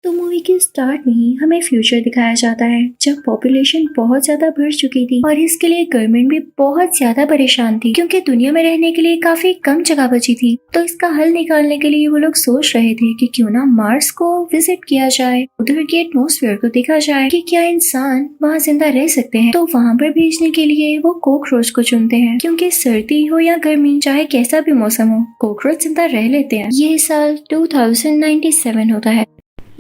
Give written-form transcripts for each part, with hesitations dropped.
तो मूवी के स्टार्ट में ही हमें फ्यूचर दिखाया जाता है जब पॉपुलेशन बहुत ज्यादा बढ़ चुकी थी और इसके लिए गवर्नमेंट भी बहुत ज्यादा परेशान थी क्योंकि दुनिया में रहने के लिए काफी कम जगह बची थी। तो इसका हल निकालने के लिए वो लोग सोच रहे थे कि क्यों ना मार्स को विजिट किया जाए, उधर के एटमॉस्फेयर को देखा जाए कि क्या इंसान वहाँ जिंदा रह सकते हैं। तो वहाँ पर भेजने के लिए वो कॉकरोच को चुनते हैं क्योंकि सर्दी हो या गर्मी चाहे कैसा भी मौसम हो कॉकरोच जिंदा रह लेते हैं। ये साल 2097 होता है।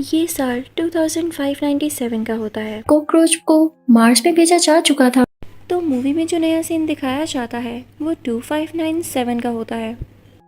ये साल 2597 का होता है। कॉकरोच को मार्स पे भेजा जा चुका था। तो मूवी में जो नया सीन दिखाया जाता है वो 2597 का होता है,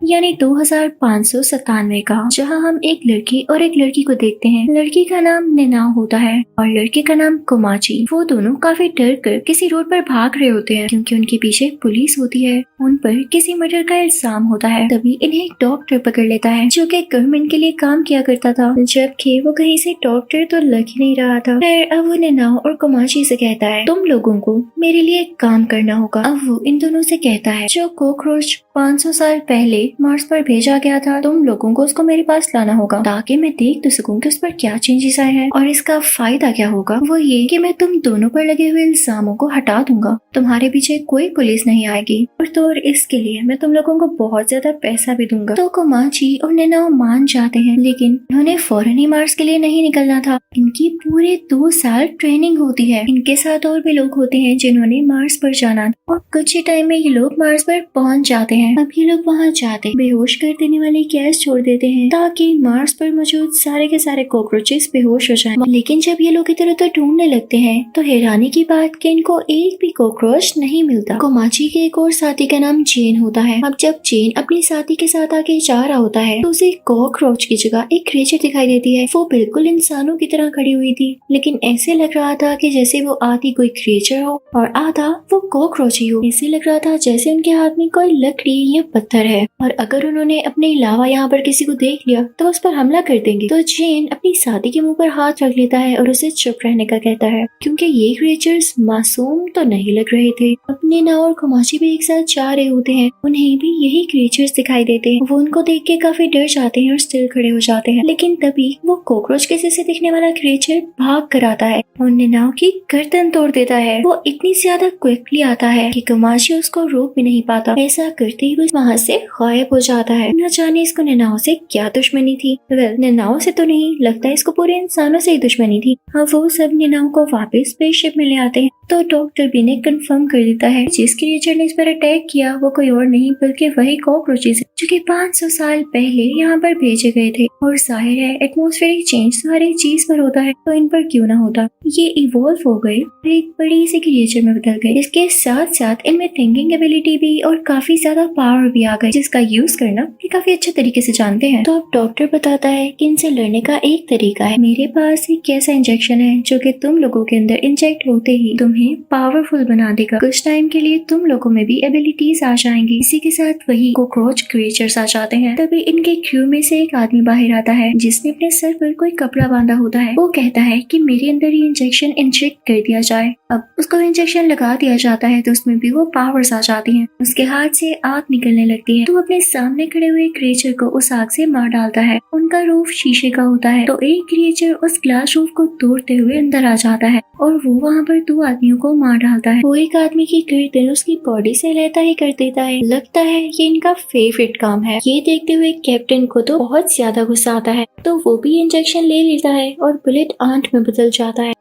यानी 2597 का, जहां हम एक लड़की और एक लड़की को देखते हैं। लड़की का नाम नेनाओ होता है और लड़के का नाम कोमाची। वो दोनों काफी डर कर किसी रोड पर भाग रहे होते हैं क्योंकि उनके पीछे पुलिस होती है, उन पर किसी मर्डर का इल्जाम होता है। तभी इन्हें एक डॉक्टर पकड़ लेता है जो कि गवर्नमेंट के लिए काम किया करता था, जबकि वो कहीं से डॉक्टर तो लग ही नहीं रहा था। फिर अब वो नेनाओ और कोमाची से कहता है तुम लोगों को मेरे लिए एक काम करना होगा। अब वो इन दोनों से कहता है जो कॉकरोच 500 साल पहले मार्स पर भेजा गया था तुम लोगों को उसको मेरे पास लाना होगा ताकि मैं देख तो सकूं कि उस पर क्या चेंजेस आए हैं और इसका फायदा क्या होगा। वो ये कि मैं तुम दोनों पर लगे हुए इल्जामों को हटा दूंगा, तुम्हारे पीछे कोई पुलिस नहीं आएगी और तो और इसके लिए मैं तुम लोगों को बहुत ज्यादा पैसा भी दूंगा। तो कोमाची और नेनाओ मान जाते हैं, लेकिन उन्होंने फौरन ही मार्स के लिए नहीं निकलना था। इनकी पूरे 2 साल ट्रेनिंग होती है। इनके साथ और भी लोग होते हैं जिन्होंने मार्स पर जाना और कुछ ही टाइम में ये लोग मार्स पर पहुंच जाते हैं। अब ये लोग वहाँ जाते बेहोश कर देने वाली गैस छोड़ देते हैं ताकि मार्स पर मौजूद सारे के सारे कॉकरोचेस बेहोश हो जाएं। लेकिन जब ये लोग इधर उधर ढूंढने लगते हैं तो हैरानी की बात कि इनको एक भी कॉकरोच नहीं मिलता। कोमाची के एक और साथी का नाम जेन होता है। अब जब जेन अपनी साथी के साथ आगे जा रहा होता है तो उसे कॉकरोच की जगह एक क्रिएचर दिखाई देती है। वो बिल्कुल इंसानों की तरह खड़ी हुई थी, लेकिन ऐसे लग रहा था कि जैसे वो आधी कोई क्रिएचर हो और आधा वो कॉकरोच ही हो। ऐसे लग रहा था जैसे उनके हाथ में कोई लकड़ी या पत्थर है और अगर उन्होंने अपने अलावा यहाँ पर किसी को देख लिया तो उस पर हमला कर देंगे। तो जेन अपनी साथी के मुंह पर हाथ रख लेता है और उसे चुप रहने का कहता है क्योंकि ये क्रिएचर्स मासूम तो नहीं लग रहे थे। अपने नाव और कोमाची भी एक साथ जा रहे होते हैं, उन्हें भी यही क्रिएचर्स दिखाई देते हैं। वो उनको देख के काफी डर जाते हैं और स्टिल खड़े हो जाते हैं। लेकिन तभी वो कॉकरोच के जैसे दिखने वाला क्रिएचर भाग कर आता है और नेनाओ की गर्दन तोड़ देता है। वो इतनी ज्यादा क्विकली आता है कि कोमाची उसको रोक भी नहीं पाता। ऐसा करते ही वो वहाँ से गायब हो जाता है। न जाने इसको नेनाओ से क्या दुश्मनी थी। नेनाओ से तो नहीं, लगता है इसको पूरे इंसानों से ही दुश्मनी थी। हाँ, वो सब नेनाओ को वापस स्पेसशिप में ले आते हैं तो डॉक्टर भी ने कंफर्म कर देता है जिस क्रिएचर ने इस पर अटैक किया वो कोई और नहीं बल्कि वही कॉकरोचेस जो कि 500 साल पहले यहाँ पर भेजे गए थे। और जाहिर है एटमॉस्फेरिक चेंज तो हर एक चीज पर होता है, तो इन पर क्यों ना होता। ये इवॉल्व हो गए, एक बड़ी सी क्रिएचर में बदल गए। इसके साथ साथ इनमें थिंकिंग एबिलिटी भी और काफी ज्यादा पावर भी आ गई जिसका यूज करना ये काफी अच्छे तरीके से जानते हैं। तो अब डॉक्टर बताता है कि इनसे लड़ने का एक तरीका है। मेरे पास एक ऐसा इंजेक्शन है जो कि तुम लोगों के अंदर इंजेक्ट होते ही तुम्हें पावरफुल बना देगा। कुछ टाइम के लिए तुम लोगों में भी एबिलिटीज आ जाएंगी। इसी के साथ वही कॉकरोच क्रिएचर्स आ जाते हैं। तभी इनके क्रू में से एक आदमी बाहर आता है जिसने अपने सर पर कोई कपड़ा बांधा होता है। वो कहता है कि मेरे अंदर ये इंजेक्शन इंजेक्ट कर दिया जाए। अब उसको इंजेक्शन लगा दिया जाता है तो उसमें भी वो पावर्स आ जाती हैं। उसके हाथ से आग निकलने लगती है तो अपने सामने खड़े हुए क्रिएचर को उस आग से मार डालता है। उनका रूफ शीशे का होता है तो एक क्रिएचर उस ग्लास रूफ को तोड़ते हुए अंदर आ जाता है और वो वहाँ पर 2 आदमियों को मार डालता है। वो एक आदमी की गर्दन उसकी बॉडी से लेता ही कर देता है। लगता है ये इनका फेवरेट काम है। ये देखते हुए कैप्टन को तो बहुत ज्यादा गुस्सा आता है तो वो भी इंजेक्शन ले लेता है और बुलेट आंट में बदल जाता है।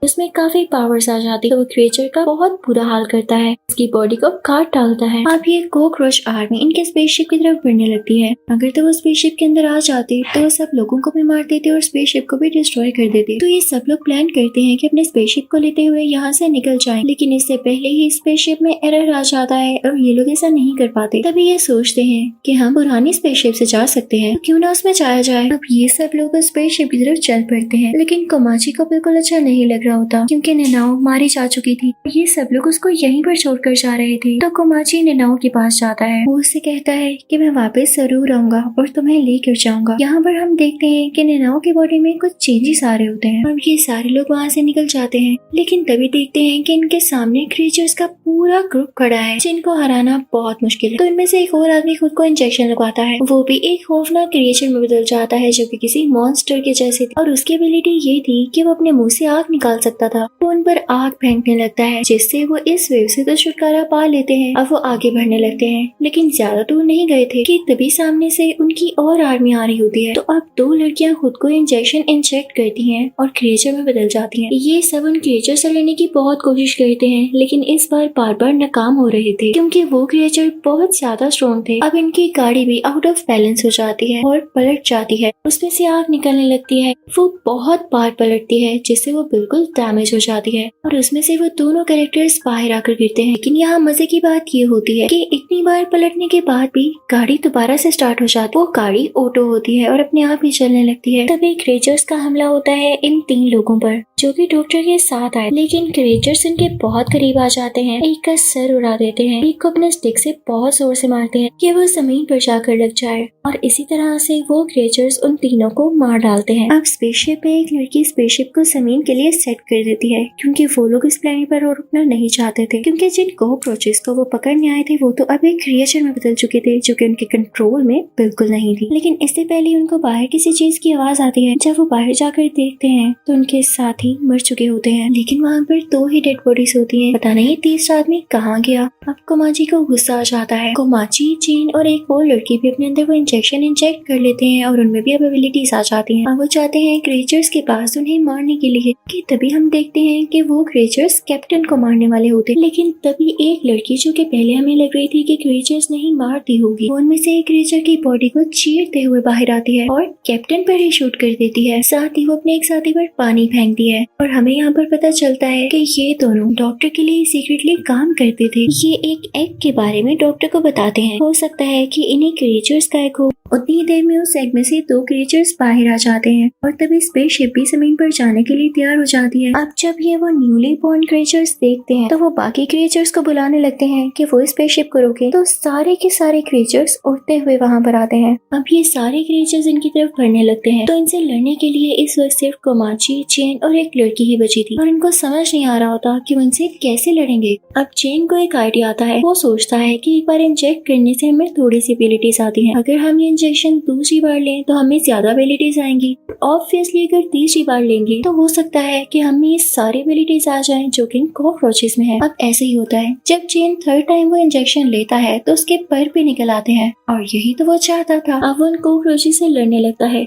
उसमें काफी पावर्स आ जाती है तो वो क्रिएचर का बहुत बुरा हाल करता है, उसकी बॉडी को काट डालता है। अब ये कॉकरोच आर्मी इनके स्पेसशिप की तरफ बढ़ने लगती है। अगर तो वो स्पेसशिप के अंदर आ जाती तो वो सब लोगों को भी मार देते और स्पेसशिप को भी डिस्ट्रॉय कर देते। तो ये सब लोग प्लान करते हैं कि अपने स्पेसशिप को लेते हुए यहाँ से निकल जाएं, लेकिन इससे पहले ही स्पेसशिप में एरर आ जाता है और ये लोग ऐसा नहीं कर पाते। तभी ये सोचते हैं कि हम पुरानी स्पेसशिप से जा सकते हैं, तो क्यों ना उसमें जाया जाए। अब ये सब लोग स्पेसशिप की तरफ चल पड़ते हैं, लेकिन कोमाची को बिल्कुल अच्छा नहीं लग रहा होता क्योंकि नेनाओ मारी जा चुकी थी। ये सब लोग उसको यहीं पर छोड़कर जा रहे थे। तो कोमाची नेनाओ के पास जाता है। वो उससे कहता है कि मैं वापस जरूर आऊंगा और तुम्हें लेकर जाऊंगा। यहाँ पर हम देखते हैं कि नेनाओ की बॉडी में कुछ चेंजेस आ रहे होते हैं। अब ये सारे लोग वहाँ से निकल जाते हैं, लेकिन तभी देखते हैं कि इनके सामने क्रिएचर्स का पूरा ग्रुप खड़ा है जिनको हराना बहुत मुश्किल है। तो इनमें से एक और आदमी खुद को इंजेक्शन लगवाता है। वो भी एक खौफनाक क्रिएचर में बदल जाता है जो कि किसी मॉन्स्टर के जैसे थी और उसकी एबिलिटी ये थी कि वो अपने मुंह से आग निकाल सकता था। वो उन पर आग फेंकने लगता है जिससे वो इस वेव से तो छुटकारा पा लेते हैं। अब वो आगे बढ़ने लगते हैं, लेकिन ज्यादा दूर नहीं गए थे कि तभी सामने से उनकी और आर्मी आ रही होती है। तो अब दो लड़कियां खुद को इंजेक्शन इंजेक्ट करती हैं और क्रिएचर में बदल जाती हैं। ये सब उन क्रिएचर से लड़ने की बहुत कोशिश करते हैं, लेकिन इस बार बार नाकाम हो रहे थे क्योंकि वो क्रिएचर बहुत ज्यादा स्ट्रॉन्ग थे। अब इनकी गाड़ी भी आउट ऑफ बैलेंस हो जाती है और पलट जाती है। उसमें से आग निकलने लगती है। वो बहुत बार पलटती है जिससे वो बिल्कुल डैमेज हो जाती है और उसमें से वो दोनों कैरेक्टर्स बाहर आकर गिरते हैं। लेकिन यहाँ मजे की बात ये होती है कि इतनी बार पलटने के बाद भी गाड़ी दोबारा से स्टार्ट हो जाती है। वो गाड़ी ऑटो होती है और अपने आप ही चलने लगती है। तभी क्रिएचर्स का हमला होता है इन 3 लोगों पर जो कि डॉक्टर के साथ आए, लेकिन क्रिएचर्स इनके बहुत करीब आ जाते हैं। एक का सर उड़ा देते हैं, एक को अपने स्टिक से बहुत जोर से मारते हैं कि वो जमीन पर जाकर लग जाए और इसी तरह से वो क्रिएचर्स उन तीनों को मार डालते हैं। अब स्पेसशिप में एक लड़की स्पेसशिप को जमीन के लिए सेट कर देती है क्योंकि वो लोग इस प्लेनेट पर और रुकना नहीं चाहते थे, क्योंकि जिन कॉकरोचेस को वो पकड़ने आए थे वो तो अब एक क्रिएचर में बदल चुके थे जो कि उनके कंट्रोल में बिल्कुल नहीं थी। लेकिन इससे पहले उनको बाहर किसी चीज की आवाज आती है। जब वो बाहर जाकर देखते हैं तो उनके साथी मर चुके होते हैं, लेकिन वहाँ पर 2 ही डेड बॉडीज होती हैं। पता नहीं तीसरा आदमी कहाँ गया। अब कोमाची को गुस्सा आ जाता है। कोमाची, चेन और एक और लड़की भी अपने अंदर वो इंजेक्शन इंजेक्ट कर लेते हैं और उनमें भी अब एबिलिटीज आ जाती हैं। अब वो चाहते हैं क्रिएचर्स के पास उन्हें मारने के लिए कि तभी हम देखते हैं कि वो क्रिएचर्स कैप्टन को मारने वाले होते। लेकिन तभी एक लड़की जो कि पहले हमें लग रही थी कि क्रिएचर्स नहीं मारती होगी, वो उनमें से एक क्रिएचर की बॉडी को चीरते हुए बाहर आती है और कैप्टन पर ही शूट कर देती है। साथ ही वो अपने एक साथी पर पानी फेंकती है और हमें यहाँ पर पता चलता है कि ये दोनों डॉक्टर के लिए सीक्रेटली काम करते थे। ये एक एग के बारे में डॉक्टर को बताते हैं। हो सकता है कि इन्हीं क्रिएचर्स का एग हो। उतनी देर में उस एग में से 2 क्रिएचर्स बाहर आ जाते हैं और तभी स्पेसशिप भी जमीन पर जाने के लिए तैयार हो जाती है। अब जब ये वो न्यूली बॉर्न क्रिएचर्स देखते हैं तो वो बाकी क्रिएचर्स को बुलाने लगते हैं कि वो स्पेसशिप को रोके। तो सारे के सारे क्रिएचर्स उड़ते हुए वहाँ पर आते हैं। अब ये सारे क्रिएचर्स इनकी तरफ बढ़ने लगते हैं। तो इनसे लड़ने के लिए इस वक्त सिर्फ कोमाची, चेन और एक लड़की ही बची थी और इनको समझ नहीं आ रहा होता कि वो इनसे कैसे लड़ेंगे। अब चेन को एक आइडिया आता है। वो सोचता है कि एक बार इंजेक्ट करने से हमें थोड़ी सी एबिलिटीज आती हैं। अगर हम ये इंजेक्शन दूसरी बार लें तो हमें ज्यादा एबिलिटीज आएंगी। ऑब्वियसली अगर तीसरी बार लेंगे तो हो सकता है कि हमें ये सारी एबिलिटीज आ जाएं जो कि कॉकरोचेस में है। अब ऐसे ही होता है। जब चेन 3rd टाइम वो इंजेक्शन लेता है तो उसके पर भी निकल आते हैं और यही तो वो चाहता था। अब वो उन कॉकरोचेस से लड़ने लगता है,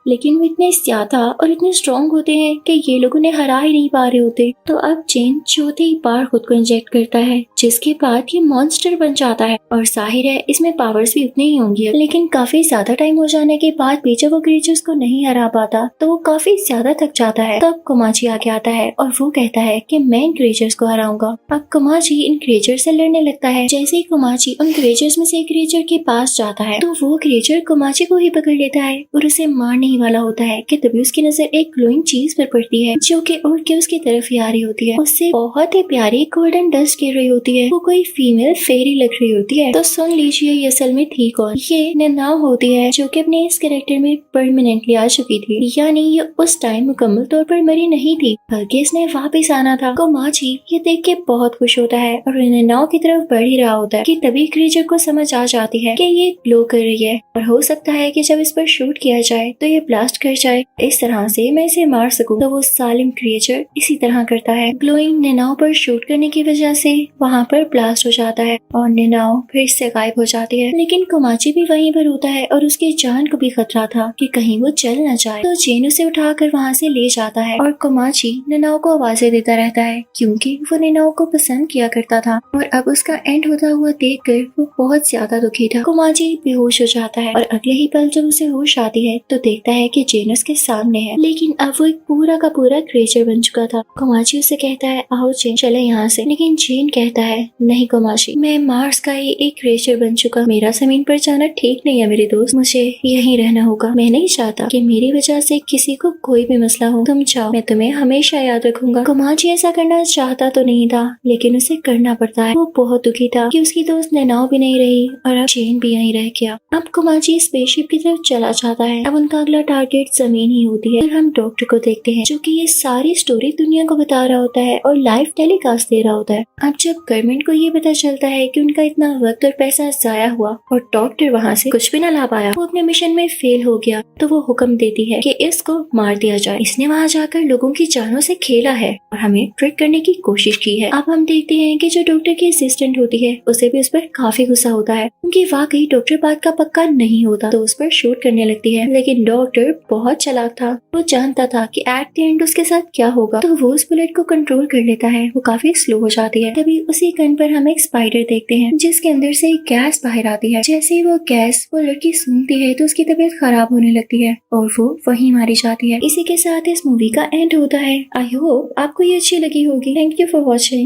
लेकिन वो इतने ज्यादा और इतने स्ट्रॉन्ग होते हैं कि ये लोग उन्हें हरा ही नहीं पा रहे होते। तो अब चेन चौथी बार खुद को इंजेक्ट करता है, जिसके बाद ये मॉन्स्टर बन जाता है और जाहिर है इसमें पावर्स भी उतने ही होंगे। लेकिन काफी ज्यादा टाइम हो जाने के बाद भी जब वो क्रिएचर्स को नहीं हरा पाता तो वो काफी ज्यादा थक जाता है। तब कोमाची आगे आता है और वो कहता है कि मैं इन क्रिएचर्स को हराऊंगा। अब कोमाची इन क्रिएचर से लड़ने लगता है। जैसे ही कोमाची उन क्रिएचर्स में से एक क्रिएचर के पास जाता है तो वो क्रिएचर कोमाची को ही पकड़ लेता है और उसे मारने वाला होता है कि तभी उसकी नजर एक ग्लोइंग चीज पर पड़ती है जो कि उड़ के उसकी तरफ ही आ रही होती है। उससे बहुत ही प्यारी गोल्डन डस्ट गिर रही होती है। वो कोई फीमेल फेरी लग रही होती है। तो सुन लीजिए ये असल में थी कौन। ये नेनाओ होती है जो कि अपने इस कैरेक्टर में परमानेंटली आ चुकी थी, यानी ये उस टाइम मुकम्मल तौर पर मरी नहीं थी बल्कि इसने वापस आना था। कोमाची ये देख के बहुत खुश होता है और नेनाओ की तरफ बढ़ ही रहा होता है कि तभी क्रिएचर को समझ आ जाती है कि ये ग्लो कर रही है और हो सकता है कि जब इस पर शूट किया जाए तो ये ब्लास्ट कर जाए, इस तरह से मैं इसे मार सकूं। तो वो सालिम क्रिएचर इसी तरह करता है। ग्लोइंग नेनाओ पर शूट करने की वजह से वहाँ पर ब्लास्ट हो जाता है और नेनाओ फिर से गायब हो जाती है। लेकिन कोमाची भी वहीं पर होता है और उसकी जान को भी खतरा था कि कहीं वो चल न जाए। तो चेन उसे उठाकर वहाँ से ले जाता है और कोमाची नेनाओ को आवाजें देता रहता है क्योंकि वो नेनाओ को पसंद किया करता था और अब उसका एंड होता हुआ देखकर वो बहुत ज्यादा दुखी था। कोमाची बेहोश हो जाता है और अगले ही पल जब उसे होश आती है तो देखता लगता है कि जेन उसके सामने है, लेकिन अब वो एक पूरा का पूरा क्रिएचर बन चुका था। कोमाची उसे कहता है आओ जेन चले यहाँ से, लेकिन जेन कहता है नहीं कोमाची, मैं मार्स का ही एक क्रिएचर बन चुका, मेरा जमीन पर जाना ठीक नहीं है मेरे दोस्त, मुझे यहीं रहना होगा। मैं नहीं चाहता कि मेरी वजह से किसी को कोई भी मसला हो, तुम जाओ, मैं तुम्हें हमेशा याद रखूंगा। कोमाची ऐसा करना चाहता तो नहीं था, लेकिन उसे करना पड़ता है। वो बहुत दुखी था कि उसकी दोस्त नैनाओ भी नहीं रही और अब जेन भी यहीं रह गया। अब कोमाची स्पेसशिप की तरफ चला जाता है। अब उनका अगला टारगेट जमीन ही होती है। फिर हम डॉक्टर को देखते हैं जो कि ये सारी स्टोरी दुनिया को बता रहा होता है और लाइव टेलीकास्ट दे रहा होता है। अब जब गवर्नमेंट को ये पता चलता है कि उनका इतना वक्त और पैसा जाया हुआ और डॉक्टर वहाँ से कुछ भी न ला पाया, वो अपने मिशन में फेल हो गया, तो वो हुक्म देती है कि इसको मार दिया जाए। इसने वहाँ जाकर लोगों की जानों से खेला है और हमें ट्रिक करने की कोशिश की है। अब हम देखते हैं कि जो डॉक्टर की असिस्टेंट होती है उसे भी उस पर काफी गुस्सा होता है, क्योंकि वाकई डॉक्टर बात का पक्का नहीं होता, तो उस पर शूट करने लगती है। लेकिन डॉक्टर बहुत चालाक था, वो जानता था कि एट द एंड उसके साथ क्या होगा, तो वो उस बुलेट को कंट्रोल कर लेता है। वो काफी स्लो हो जाती है। तभी उसी गन पर हम एक स्पाइडर देखते हैं जिसके अंदर से एक गैस बाहर आती है। जैसे ही वो गैस वो लड़की सूंघती है तो उसकी तबीयत खराब होने लगती है और वो वहीं मारी जाती है। इसी के साथ इस मूवी का एंड होता है। आई होप आपको ये अच्छी लगी होगी। Thank you for watching.